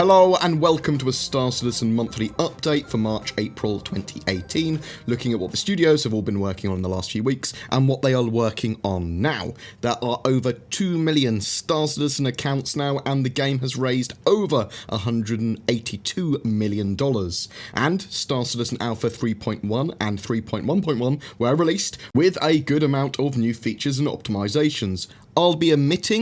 Hello and welcome to a Star Citizen monthly update for March-April 2018, looking at what the studios have all been working on in the last few weeks and what they are working on now. There are over 2 million Star Citizen accounts now, and the game has raised over $182 million. And Star Citizen Alpha 3.1 and 3.1.1 were released with a good amount of new features and optimizations. I'll be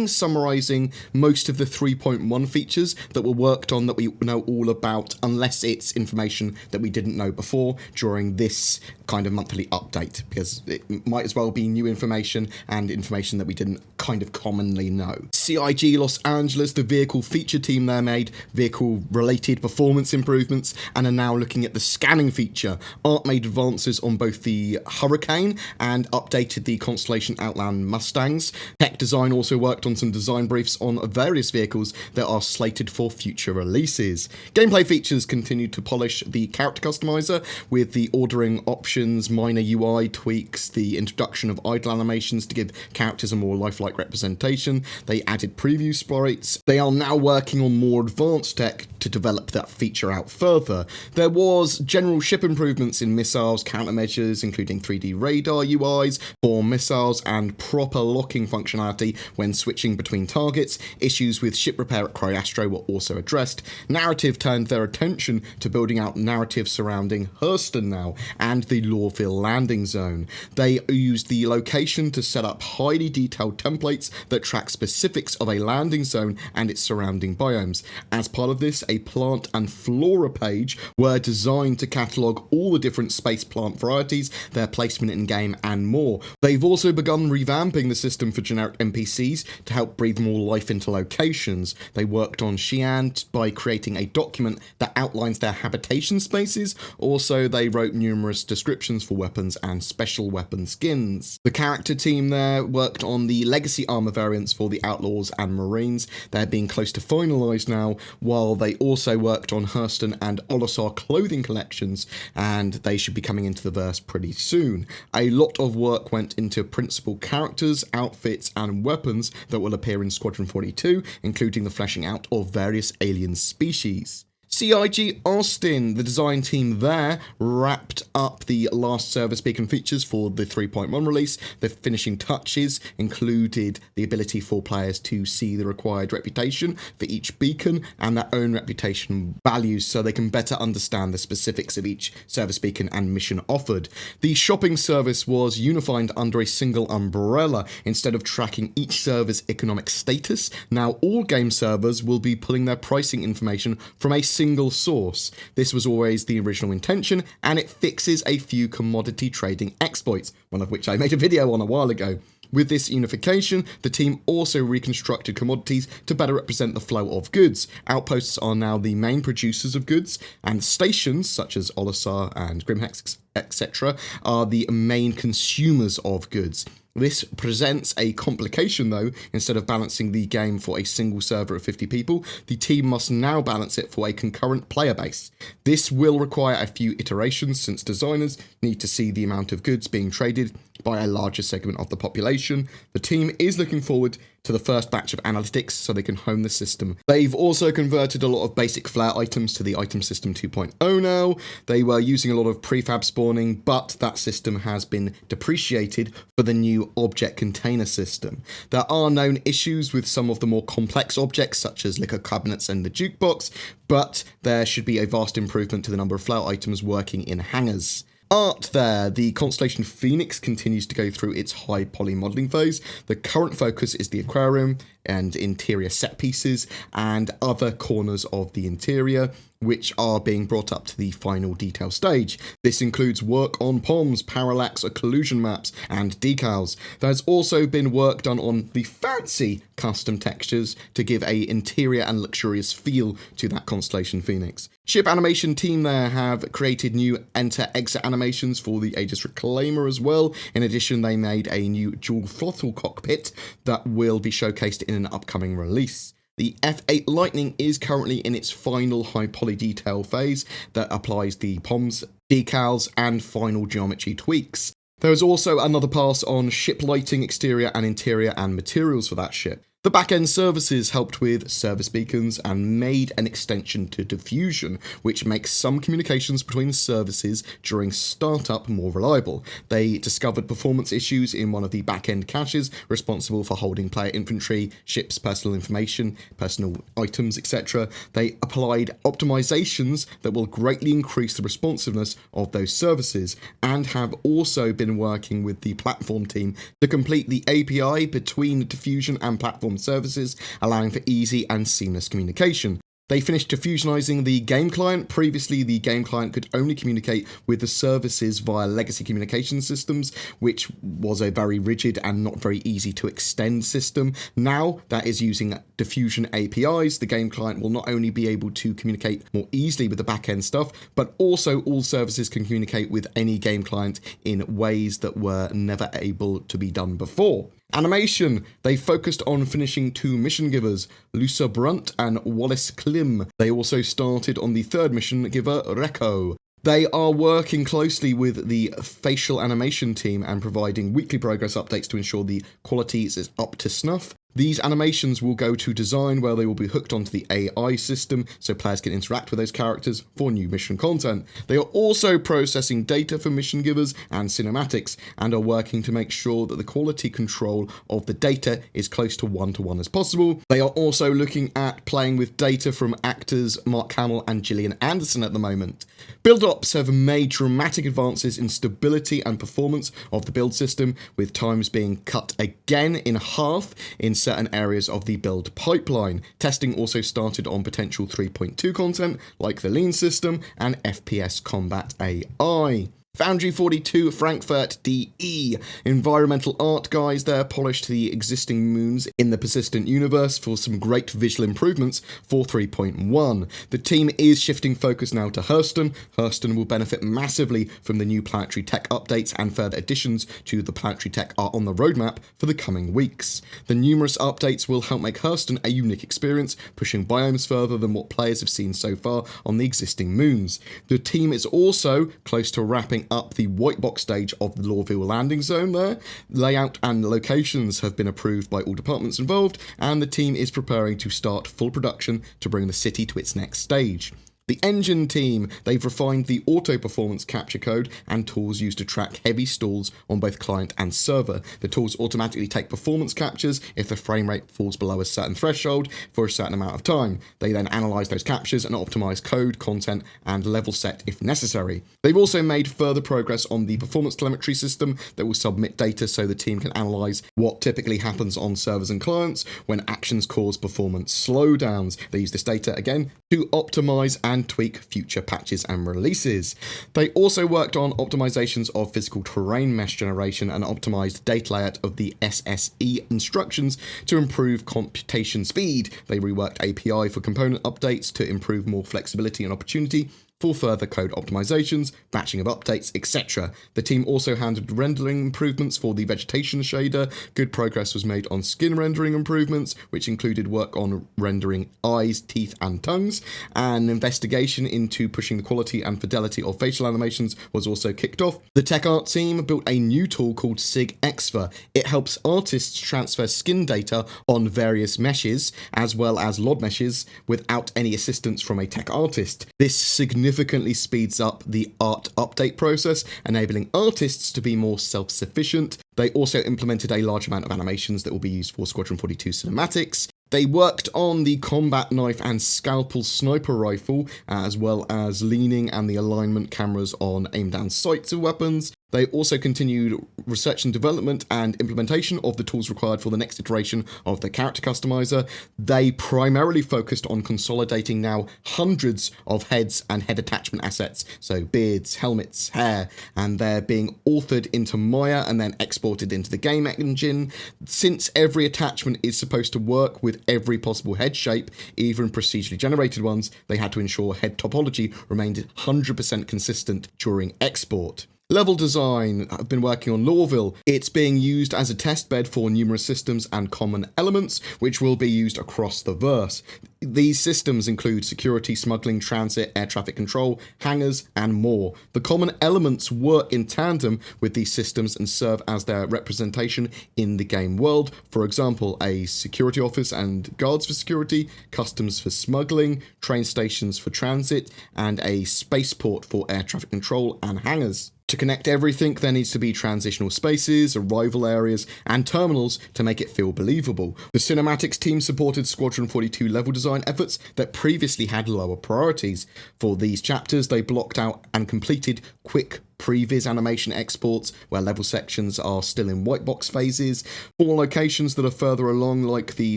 summarising most of the 3.1 features that were worked on that we know all about, unless it's information that we didn't know before during this kind of monthly update, because it might as well be new information and information that we didn't kind of commonly know. CIG Los Angeles, the vehicle feature team there, made vehicle-related performance improvements and are now looking at the scanning feature. ART made advances on both the Hurricane and updated the Constellation Outland Mustangs. Tech Design also worked on some design briefs on various vehicles that are slated for future releases. Gameplay features continued to polish the character customizer with the ordering options, minor UI tweaks, the introduction of idle animations to give characters a more lifelike representation. They added preview sprites. They are now working on more advanced tech to develop that feature out further. There was general ship improvements in missiles, countermeasures, including 3D radar UIs for missiles and proper locking functionality when switching between targets. Issues with ship repair at Cryastro were also addressed. Narrative turned their attention to building out narrative surrounding Hurston now and the Lorville landing zone. They used the location to set up highly detailed templates that track specifics of a landing zone and its surrounding biomes. As part of this, a plant and flora page were designed to catalogue all the different space plant varieties, their placement in game, and more. They've also begun revamping the system for generic NPCs to help breathe more life into locations. They worked on Xi'an by creating a document that outlines their habitation spaces. Also, they wrote numerous descriptions for weapons and special weapon skins. The character team there worked on the legacy armor variants for the Outlaws and Marines. They're being close to finalised now, while they also worked on Hurston and Olisar clothing collections, and they should be coming into the verse pretty soon. A lot of work went into principal characters, outfits, and weapons that will appear in Squadron 42, including the fleshing out of various alien species. CIG Austin, the design team there, wrapped up the last service beacon features for the 3.1 release. The finishing touches included the ability for players to see the required reputation for each beacon and their own reputation values, so they can better understand the specifics of each service beacon and mission offered. The shopping service was unified under a single umbrella instead of tracking each server's economic status. Now all game servers will be pulling their pricing information from a single source. This was always the original intention, and it fixes a few commodity trading exploits, one of which I made a video on a while ago. With this unification, the team also reconstructed commodities to better represent the flow of goods. Outposts are now the main producers of goods, and stations, such as Olisar and Grimhex, etc., are the main consumers of goods. This presents a complication though. Instead of balancing the game for a single server of 50 people, the team must now balance it for a concurrent player base. This will require a few iterations since designers need to see the amount of goods being traded by a larger segment of the population. The team is looking forward to the first batch of analytics so they can hone the system. They've also converted a lot of basic flare items to the item system 2.0 now. They were using a lot of prefab spawning, but that system has been depreciated for the new object container system. There are known issues with some of the more complex objects such as liquor cabinets and the jukebox, but there should be a vast improvement to the number of flare items working in hangars. Art there, the Constellation Phoenix continues to go through its high poly modelling phase. The current focus is the aquarium and interior set pieces and other corners of the interior, which are being brought up to the final detail stage. This includes work on POMs, parallax, collusion maps, and decals. There's also been work done on the fancy custom textures to give a interior and luxurious feel to that Constellation Phoenix. Ship animation team there have created new enter-exit animations for the Aegis Reclaimer as well. In addition, they made a new dual throttle cockpit that will be showcased in an upcoming release. The F8 Lightning is currently in its final high poly detail phase that applies the POMs, decals, and final geometry tweaks. There is also another pass on ship lighting, exterior and interior, and materials for that ship. The backend services helped with service beacons and made an extension to Diffusion, which makes some communications between services during startup more reliable. They discovered performance issues in one of the backend caches responsible for holding player inventory, ships' personal information, personal items, etc. They applied optimizations that will greatly increase the responsiveness of those services, and have also been working with the platform team to complete the API between Diffusion and platform services, allowing for easy and seamless communication. They finished diffusionizing the game client. Previously, the game client could only communicate with the services via legacy communication systems, which was a very rigid and not very easy to extend system. Now, that is using Diffusion APIs. The game client will not only be able to communicate more easily with the backend stuff, but also all services can communicate with any game client in ways that were never able to be done before. Animation. They focused on finishing 2 mission givers, Lusa Brunt and Wallace Klim. They also started on the 3rd mission giver, Reko. They are working closely with the facial animation team and providing weekly progress updates to ensure the quality is up to snuff. These animations will go to design, where they will be hooked onto the AI system so players can interact with those characters for new mission content. They are also processing data for mission givers and cinematics, and are working to make sure that the quality control of the data is close to 1-to-1 as possible. They are also looking at playing with data from actors Mark Hamill and Gillian Anderson at the moment. Build ops have made dramatic advances in stability and performance of the build system, with times being cut again in half in certain areas of the build pipeline. Testing also started on potential 3.2 content like the lean system and FPS combat AI. Foundry 42 Frankfurt DE. Environmental art guys there polished the existing moons in the persistent universe for some great visual improvements for 3.1. The team is shifting focus now to Hurston. Hurston will benefit massively from the new planetary tech updates, and further additions to the planetary tech are on the roadmap for the coming weeks. The numerous updates will help make Hurston a unique experience, pushing biomes further than what players have seen so far on the existing moons. The team is also close to wrapping up the white box stage of the Lorville landing zone there. Layout and locations have been approved by all departments involved, and the team is preparing to start full production to bring the city to its next stage. The engine team, they've refined the auto performance capture code and tools used to track heavy stalls on both client and server. The tools automatically take performance captures if the frame rate falls below a certain threshold for a certain amount of time. They then analyze those captures and optimize code, content, and level set if necessary. They've also made further progress on the performance telemetry system that will submit data so the team can analyze what typically happens on servers and clients when actions cause performance slowdowns. They use this data again to optimize and tweak future patches and releases. They also worked on optimizations of physical terrain mesh generation and optimized data layout of the SSE instructions to improve computation speed. They reworked API for component updates to improve more flexibility and opportunity for further code optimizations, batching of updates, etc. The team also handled rendering improvements for the vegetation shader. Good progress was made on skin rendering improvements, which included work on rendering eyes, teeth, and tongues. An investigation into pushing the quality and fidelity of facial animations was also kicked off. The tech art team built a new tool called SIG-EXFA. It helps artists transfer skin data on various meshes, as well as LOD meshes, without any assistance from a tech artist. This significantly speeds up the art update process, enabling artists to be more self-sufficient. They also implemented a large amount of animations that will be used for Squadron 42 cinematics. They worked on the combat knife and scalpel sniper rifle, as well as leaning and the alignment cameras on aim-down sights of weapons. They also continued research and development and implementation of the tools required for the next iteration of the character customizer. They primarily focused on consolidating now hundreds of heads and head attachment assets, so beards, helmets, hair, and they're being authored into Maya and then exported into the game engine. Since every attachment is supposed to work with every possible head shape, even procedurally generated ones, they had to ensure head topology remained 100% consistent during export. Level design. I've been working on Lorville. It's being used as a test bed for numerous systems and common elements, which will be used across the verse. These systems include security, smuggling, transit, air traffic control, hangars, and more. The common elements work in tandem with these systems and serve as their representation in the game world. For example, a security office and guards for security, customs for smuggling, train stations for transit, and a spaceport for air traffic control and hangars. To connect everything, there needs to be transitional spaces, arrival areas, and terminals to make it feel believable. The cinematics team supported Squadron 42 level design efforts that previously had lower priorities. For these chapters, they blocked out and completed quick previs animation exports where level sections are still in white box phases. For locations that are further along, like the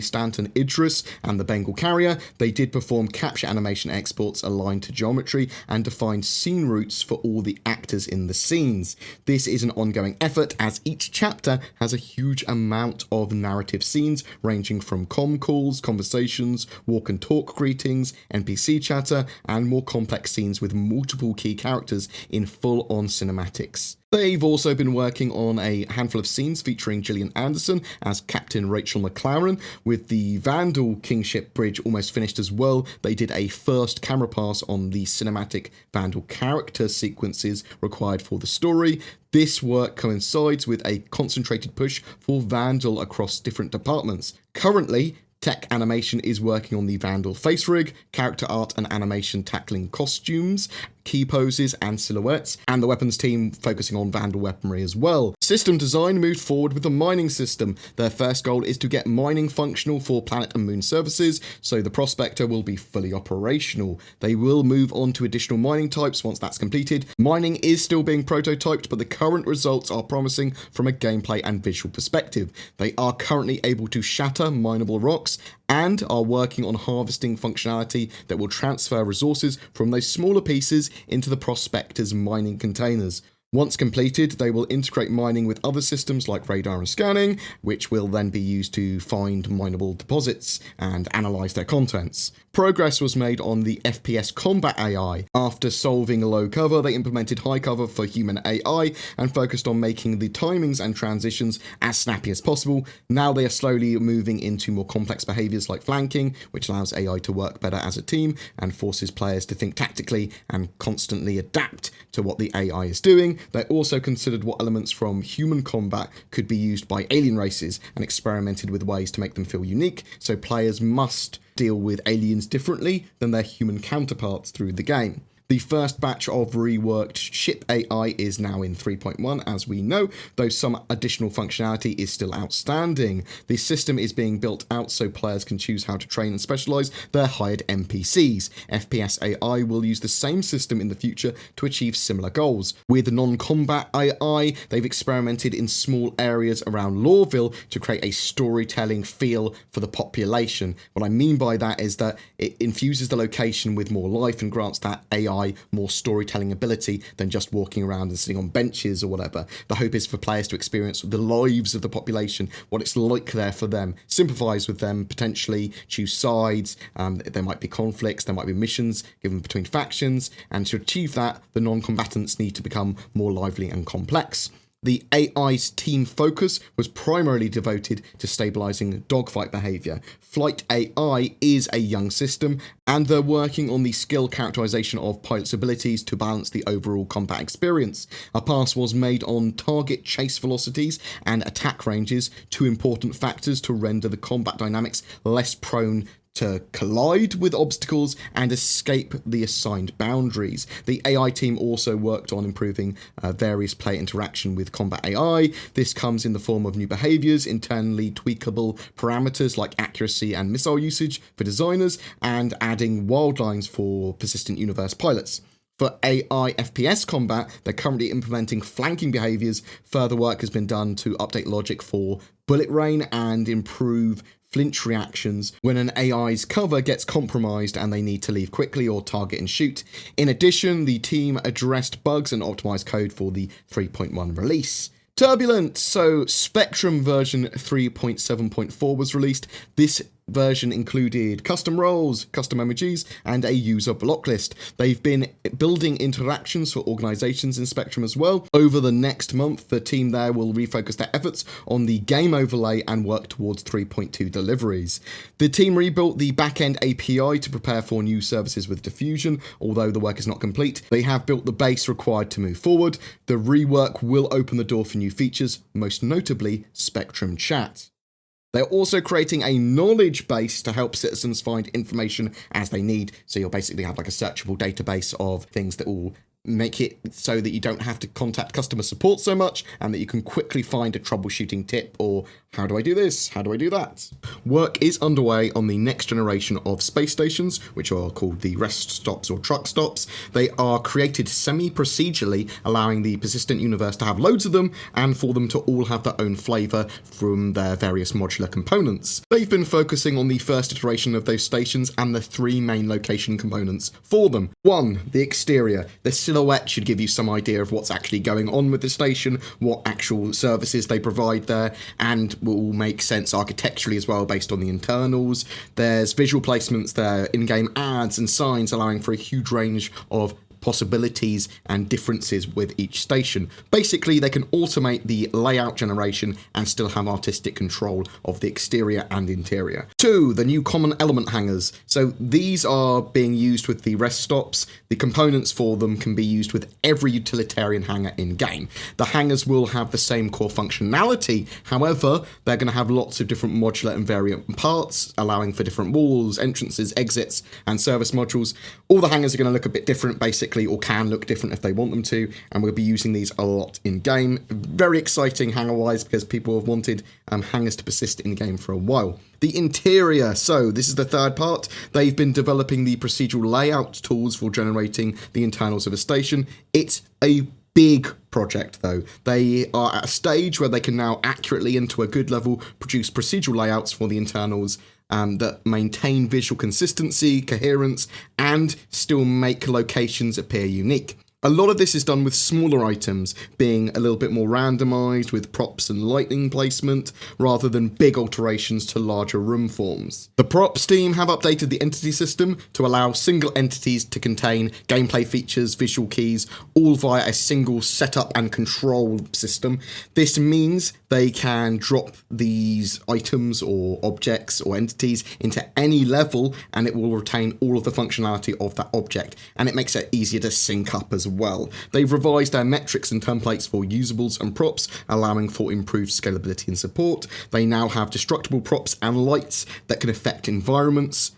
Stanton Idris and the Bengal Carrier, they did perform capture animation exports aligned to geometry and defined scene routes for all the actors in the scenes. This is an ongoing effort as each chapter has a huge amount of narrative scenes ranging from comm calls, conversations, walk and talk greetings, NPC chatter, and more complex scenes with multiple key characters in full-on cinematics. They've also been working on a handful of scenes featuring Gillian Anderson as Captain Rachel McLaren. With the Vandal Kingship Bridge almost finished as well, they did a first camera pass on the cinematic Vandal character sequences required for the story. This work coincides with a concentrated push for Vandal across different departments. Currently, Tech Animation is working on the Vandal face rig, character art and animation tackling costumes, key poses and silhouettes, and the weapons team focusing on Vandal weaponry as well. System design moved forward with the mining system. Their first goal is to get mining functional for planet and moon services, so the Prospector will be fully operational. They will move on to additional mining types once that's completed. Mining is still being prototyped, but the current results are promising from a gameplay and visual perspective. They are currently able to shatter mineable rocks and are working on harvesting functionality that will transfer resources from those smaller pieces into the Prospector's mining containers. Once completed, they will integrate mining with other systems like radar and scanning, which will then be used to find mineable deposits and analyze their contents. Progress was made on the FPS combat AI. After solving low cover, they implemented high cover for human AI and focused on making the timings and transitions as snappy as possible. Now they are slowly moving into more complex behaviors like flanking, which allows AI to work better as a team and forces players to think tactically and constantly adapt to what the AI is doing. They also considered what elements from human combat could be used by alien races and experimented with ways to make them feel unique, so players must deal with aliens differently than their human counterparts through the game. The first batch of reworked ship AI is now in 3.1, as we know, though some additional functionality is still outstanding. The system is being built out so players can choose how to train and specialize their hired NPCs. FPS AI will use the same system in the future to achieve similar goals. With non-combat AI, they've experimented in small areas around Lorville to create a storytelling feel for the population. What I mean by that is that it infuses the location with more life and grants that AI more storytelling ability than just walking around and sitting on benches or whatever. The hope is for players to experience the lives of the population, what it's like there for them, sympathise with them, potentially choose sides. There might be conflicts, there might be missions given between factions, and to achieve that, the non-combatants need to become more lively and complex. The AI's team focus was primarily devoted to stabilising dogfight behaviour. Flight AI is a young system, and they're working on the skill characterisation of pilots' abilities to balance the overall combat experience. A pass was made on target chase velocities and attack ranges, two important factors to render the combat dynamics less prone to collide with obstacles and escape the assigned boundaries. The AI team also worked on improving various player interaction with combat AI. This comes in the form of new behaviors, internally tweakable parameters like accuracy and missile usage for designers, and adding wild lines for persistent universe pilots. For AI FPS combat, they're currently implementing flanking behaviors. Further work has been done to update logic for bullet rain and improve flinch reactions when an AI's cover gets compromised and they need to leave quickly or target and shoot. In addition, the team addressed bugs and optimized code for the 3.1 release. Turbulent! So Spectrum version 3.7.4 was released. This version included custom roles, custom emojis, and a user block list. They've been building interactions for organizations in Spectrum as well. Over the next month, the team there will refocus their efforts on the game overlay and work towards 3.2 deliveries. The team rebuilt the backend API to prepare for new services with Diffusion, although the work is not complete. They have built the base required to move forward. The rework will open the door for new features, most notably Spectrum Chat. They're also creating a knowledge base to help citizens find information as they need. So you'll basically have like a searchable database of things that will make it so that you don't have to contact customer support so much and that you can quickly find a troubleshooting tip or how do I do this? How do I do that? Work is underway on the next generation of space stations, which are called the rest stops or truck stops. They are created semi-procedurally, allowing the persistent universe to have loads of them and for them to all have their own flavour from their various modular components. They've been focusing on the first iteration of those stations and the three main location components for them. 1. The exterior. The silhouette should give you some idea of what's actually going on with the station, what actual services they provide there, and will make sense architecturally as well based on the internals. There's visual placements there, in-game ads and signs allowing for a huge range of possibilities and differences with each station. Basically, they can automate the layout generation and still have artistic control of the exterior and interior. 2. The new common element hangars. So these are being used with the rest stops. The components for them can be used with every utilitarian hangar in-game. The hangars will have the same core functionality, however, they're going to have lots of different modular and variant parts, allowing for different walls, entrances, exits, and service modules. All the hangars are going to look a bit different, basically, or can look different if they want them to, and we'll be using these a lot in-game. Very exciting hangar-wise because people have wanted hangars to persist in-game for a while. The interior, so this is the third part. They've been developing the procedural layout tools for generating the internals of a station. It's a big project though. They are at a stage where they can now accurately and to a good level produce procedural layouts for the internals that maintain visual consistency, coherence, and still make locations appear unique. A lot of this is done with smaller items, being a little bit more randomized with props and lighting placement, rather than big alterations to larger room forms. The props team have updated the entity system to allow single entities to contain gameplay features, visual keys, all via a single setup and control system. This means they can drop these items or objects or entities into any level and it will retain all of the functionality of that object, and it makes it easier to sync up as well. They've revised their metrics and templates for usables and props, allowing for improved scalability and support. They now have destructible props and lights that can affect environments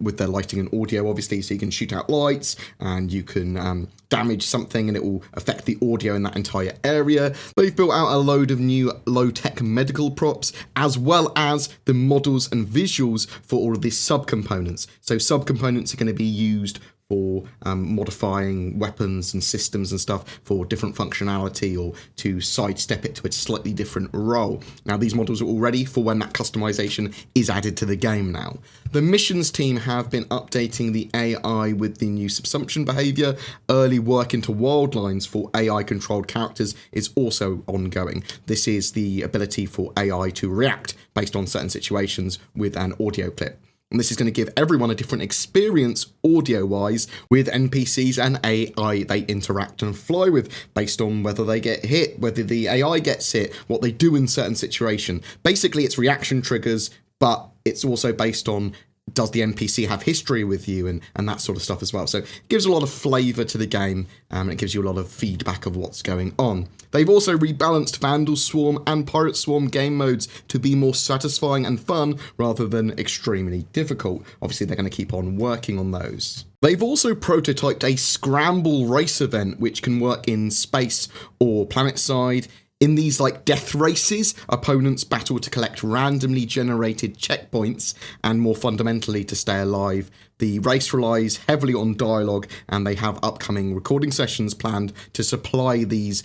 with their lighting and audio, obviously, so you can shoot out lights and you can damage something and it will affect the audio in that entire area. They've built out a load of new low-tech medical props, as well as the models and visuals for all of these subcomponents. So subcomponents are going to be used for modifying weapons and systems and stuff for different functionality or to sidestep it to a slightly different role. Now, these models are all ready for when that customization is added to the game now. The missions team have been updating the AI with the new subsumption behavior. Early work into Wildlines for AI-controlled characters is also ongoing. This is the ability for AI to react based on certain situations with an audio clip. And this is going to give everyone a different experience audio-wise with NPCs and AI they interact and fly with, based on whether they get hit, whether the AI gets hit, what they do in certain situations. Basically, it's reaction triggers, but it's also based on does the NPC have history with you and that sort of stuff as well. So it gives a lot of flavour to the game and it gives you a lot of feedback of what's going on. They've also rebalanced Vandal Swarm and Pirate Swarm game modes to be more satisfying and fun rather than extremely difficult. Obviously, they're going to keep on working on those. They've also prototyped a Scramble race event which can work in space or planetside. In these death races, opponents battle to collect randomly generated checkpoints and more fundamentally to stay alive. The race relies heavily on dialogue and they have upcoming recording sessions planned to supply these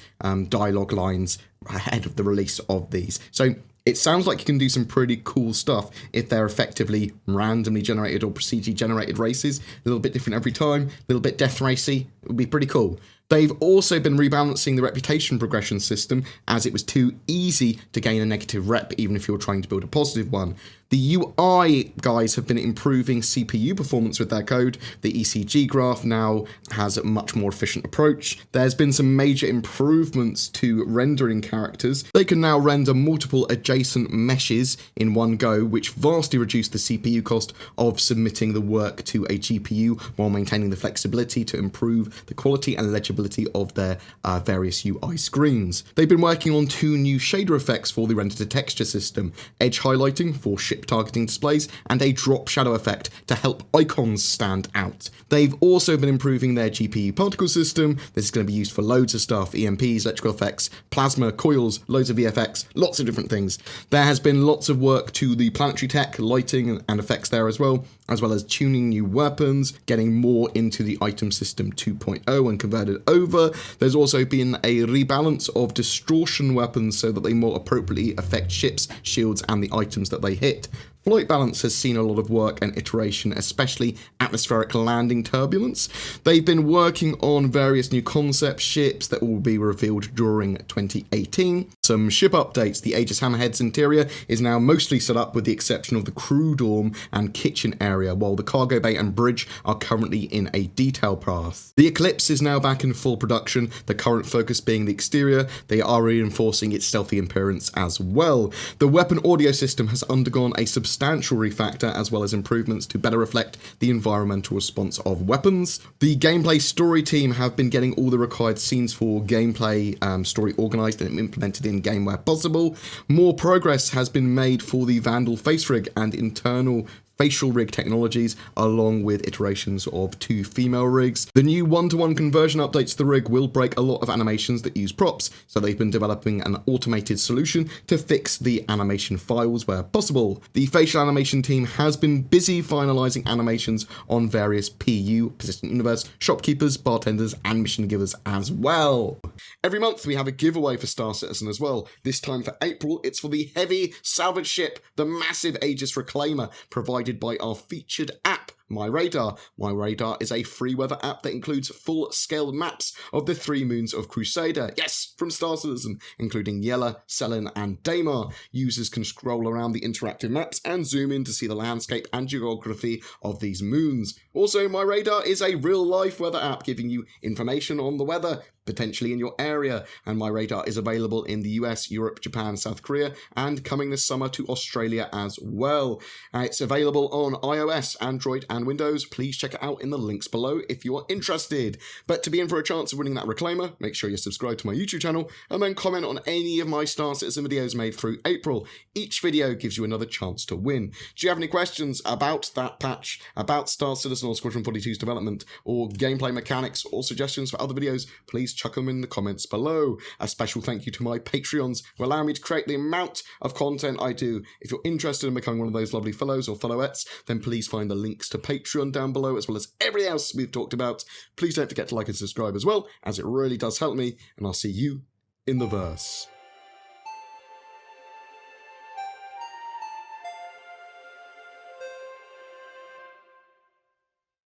dialogue lines ahead of the release of these. So it sounds like you can do some pretty cool stuff if they're effectively randomly generated or procedurally generated races. A little bit different every time, a little bit death racy. It would be pretty cool. They've also been rebalancing the reputation progression system, as it was too easy to gain a negative rep even if you're trying to build a positive one. The UI guys have been improving CPU performance with their code. The ECG graph now has a much more efficient approach. There's been some major improvements to rendering characters. They can now render multiple adjacent meshes in one go, which vastly reduce the CPU cost of submitting the work to a GPU while maintaining the flexibility to improve the quality and legibility of their various UI screens. They've been working on 2 new shader effects for the render-to-texture system, edge highlighting for ship targeting displays, and a drop shadow effect to help icons stand out. They've also been improving their GPU particle system. This is going to be used for loads of stuff: EMPs, electrical effects, plasma, coils, loads of VFX, lots of different things. There has been lots of work to the planetary tech, lighting and effects there as well as tuning new weapons, getting more into the item system 2.0 and converted over. There's also been a rebalance of distortion weapons so that they more appropriately affect ships, shields, and the items that they hit. Flight balance has seen a lot of work and iteration, especially atmospheric landing turbulence. They've been working on various new concept ships that will be revealed during 2018. Some ship updates: the Aegis Hammerhead's interior is now mostly set up with the exception of the crew dorm and kitchen area, while the cargo bay and bridge are currently in a detail path. The Eclipse is now back in full production, the current focus being the exterior. They are reinforcing its stealthy appearance as well. The weapon audio system has undergone a substantial refactor, as well as improvements to better reflect the environmental response of weapons. The gameplay story team have been getting all the required scenes for gameplay story organised and implemented in game where possible. More progress has been made for the Vandal face rig and internal facial rig technologies, along with iterations of 2 female rigs. The new 1-to-1 conversion updates to the rig will break a lot of animations that use props, so they've been developing an automated solution to fix the animation files where possible. The facial animation team has been busy finalising animations on various PU, Persistent Universe, shopkeepers, bartenders, and mission givers as well. Every month we have a giveaway for Star Citizen as well. This time for April, it's for the heavy salvage ship, the massive Aegis Reclaimer, provided by our featured app, MyRadar. MyRadar is a free weather app that includes full-scale maps of the 3 moons of Crusader. Yes, from Star Citizen, including Yela, Selen, and Daymar. Users can scroll around the interactive maps and zoom in to see the landscape and geography of these moons. Also, MyRadar is a real-life weather app giving you information on the weather, potentially in your area, and MyRadar is available in the US, Europe, Japan, South Korea, and coming this summer to Australia as well. It's available on iOS, Android, and Windows. Please check it out in the links below if you're interested. But to be in for a chance of winning that Reclaimer, make sure you're subscribed to my YouTube channel and then comment on any of my Star Citizen videos made through April. Each video gives you another chance to win. Do you have any questions about that patch, about Star Citizen or Squadron 42's development, or gameplay mechanics, or suggestions for other videos? Please chuck them in the comments below. A special thank you to my Patreons who allow me to create the amount of content I do. If you're interested in becoming one of those lovely fellows or fellowettes, then please find the links to Patreon down below, as well as everything else we've talked about. Please don't forget to like and subscribe as well, as it really does help me, and I'll see you in the verse.